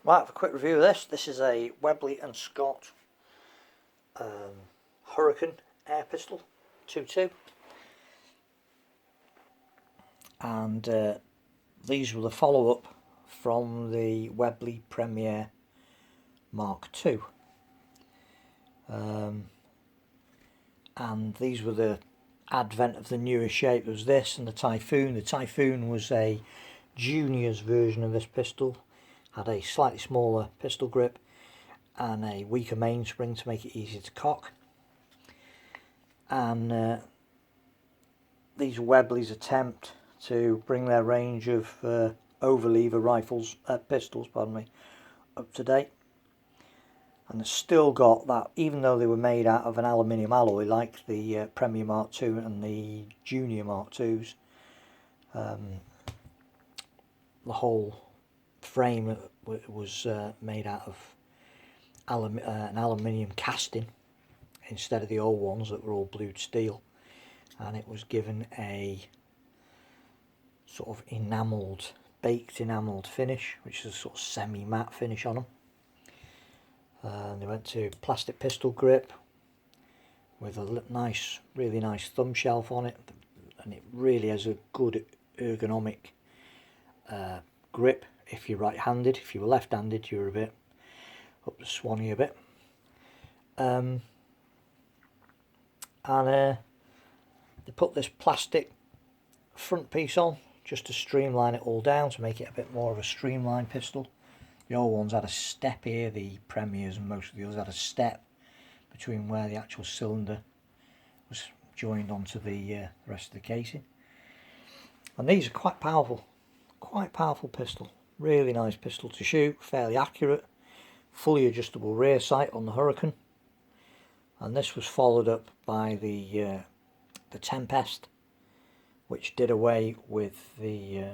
Right, have a quick review of this. This is a Webley and Scott Hurricane air pistol 2.2, and these were the follow-up from the Webley Premier Mark II, and these were the advent of the newer shape. There was this and the Typhoon. The Typhoon was a junior's version of this pistol, had a slightly smaller pistol grip and a weaker mainspring to make it easier to cock. And these Webley's attempt to bring their range of overlever rifles, pistols, up to date. And they've still got that, even though they were made out of an aluminium alloy like the Premier Mark II and the Junior Mark IIs. The whole frame was made out of an aluminium casting instead of the old ones that were all blued steel, and it was given a sort of baked enamelled finish, which is a sort of semi-matte finish on them. They went to plastic pistol grip with a really nice thumb shelf on it, and it really has a good ergonomic grip if you're right-handed. If you were left-handed, you're a bit up the swanny a bit. And they put this plastic front piece on just to streamline it all down, to make it a bit more of a streamlined pistol. The old ones had a step here, the Premiers and most of the others had a step between where the actual cylinder was joined onto the rest of the casing. And these are quite powerful pistol. Really nice pistol to shoot, fairly accurate, fully adjustable rear sight on the Hurricane. And this was followed up by the Tempest, which did away with the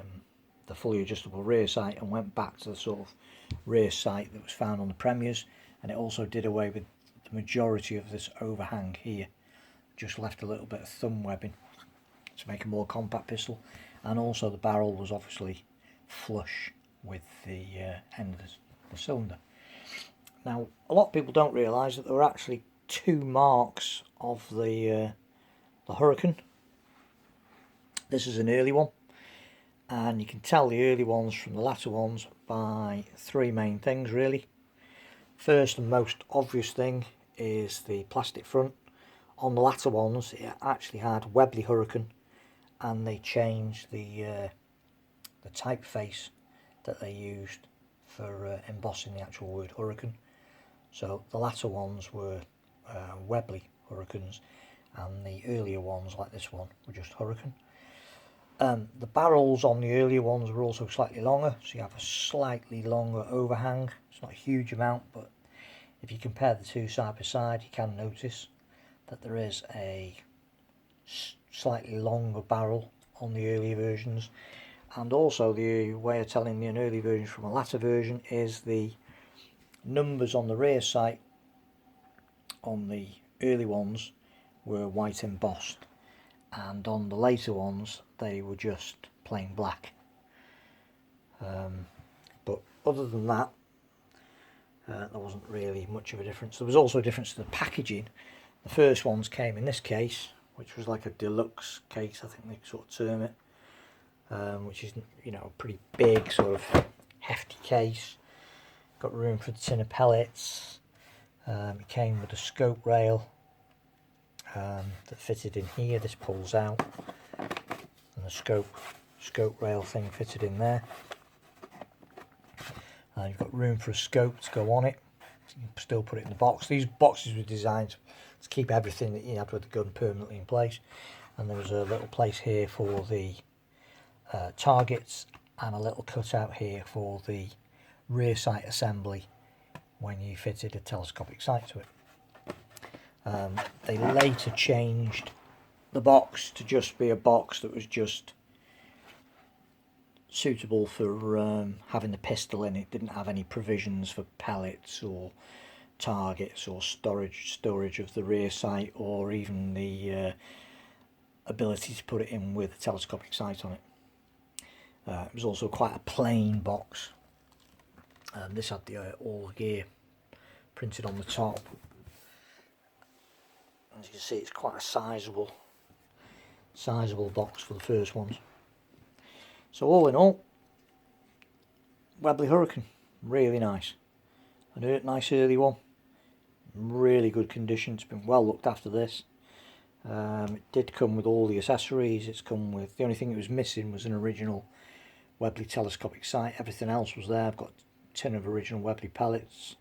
fully adjustable rear sight and went back to the sort of rear sight that was found on the Premiers, and it also did away with the majority of this overhang here, just left a little bit of thumb webbing to make a more compact pistol. And also the barrel was obviously flush with the end of the cylinder. Now, a lot of people don't realise that there were actually two marks of the Hurricane. This is an early one, and you can tell the early ones from the latter ones by three main things really. First and most obvious thing is the plastic front. On the latter ones it actually had Webley Hurricane, and they changed the typeface that they used for embossing the actual word Hurricane. So the latter ones were Webley Hurricanes, and the earlier ones like this one were just Hurricane. The barrels on the earlier ones were also slightly longer, so you have a slightly longer overhang. It's not a huge amount, but if you compare the two side by side, you can notice that there is a slightly longer barrel on the earlier versions. And also the way of telling an early version from a latter version is the numbers on the rear sight on the early ones were white embossed, and on the later ones they were just plain black. But other than that, there wasn't really much of a difference. There was also a difference to the packaging. The first ones came in this case, which was like a deluxe case, I think they sort of term it, which is, you know, a pretty big sort of hefty case. Got room for the tin of pellets. It came with a scope rail that fitted in here. This pulls out, and the scope rail thing fitted in there. You've got room for a scope to go on it. So you can still put it in the box. These boxes were designed to keep everything that you had with the gun permanently in place. And there was a little place here for the targets, and a little cutout here for the rear sight assembly when you fitted a telescopic sight to it. They later changed the box to just be a box that was just suitable for having the pistol in. It didn't have any provisions for pellets or targets or storage of the rear sight, or even the ability to put it in with a telescopic sight on it. It was also quite a plain box, This had the all the gear printed on the top. As you can see, it's quite a sizable box for the first ones. So all in all, Webley Hurricane, really nice. A nice early one, really good condition. It's been well looked after, this. It did come with all the accessories. It's come with, the only thing it was missing was an original Webley telescopic sight. Everything else was there. I've got a tin of original Webley pellets,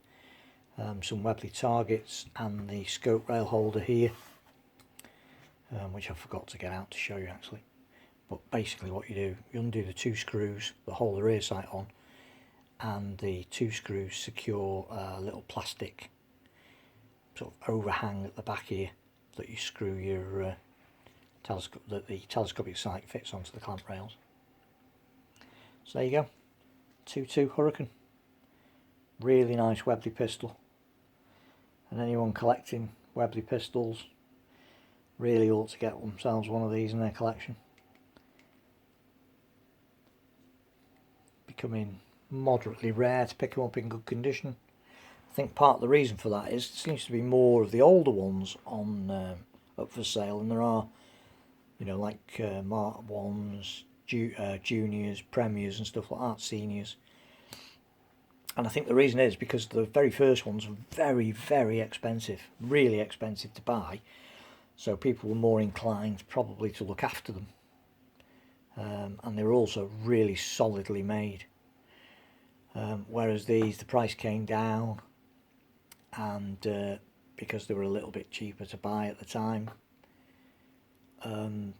some Webley targets, and the scope rail holder here, which I forgot to get out to show you actually. But basically what you do, you undo the 2 screws that hold the rear sight on, and the 2 screws secure a little plastic sort of overhang at the back here that you screw your the telescopic sight fits onto the clamp rails. So there you go, 2.2 Hurricane, really nice Webley pistol, and anyone collecting Webley pistols really ought to get themselves one of these in their collection. Becoming moderately rare to pick them up in good condition. I think part of the reason for that is there seems to be more of the older ones on up for sale than there are, you know, like Mark 1s, juniors, premiers and stuff like that, seniors. And I think the reason is because the very first ones were very, very expensive, really expensive to buy, so people were more inclined probably to look after them, and they were also really solidly made. Whereas these, the price came down, and because they were a little bit cheaper to buy at the time,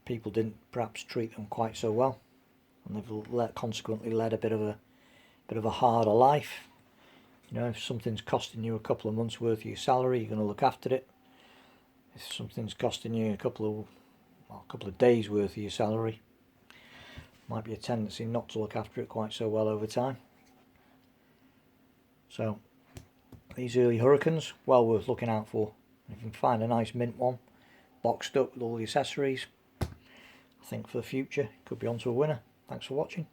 people didn't perhaps treat them quite so well, and they've consequently led a bit of a harder life. You know, if something's costing you a couple of months worth of your salary, you're going to look after it. If something's costing you a couple of days worth of your salary, might be a tendency not to look after it quite so well over time. So these early Hurricanes, well worth looking out for. If you can find a nice mint one, boxed up with all the accessories, I think for the future could be onto a winner. Thanks for watching.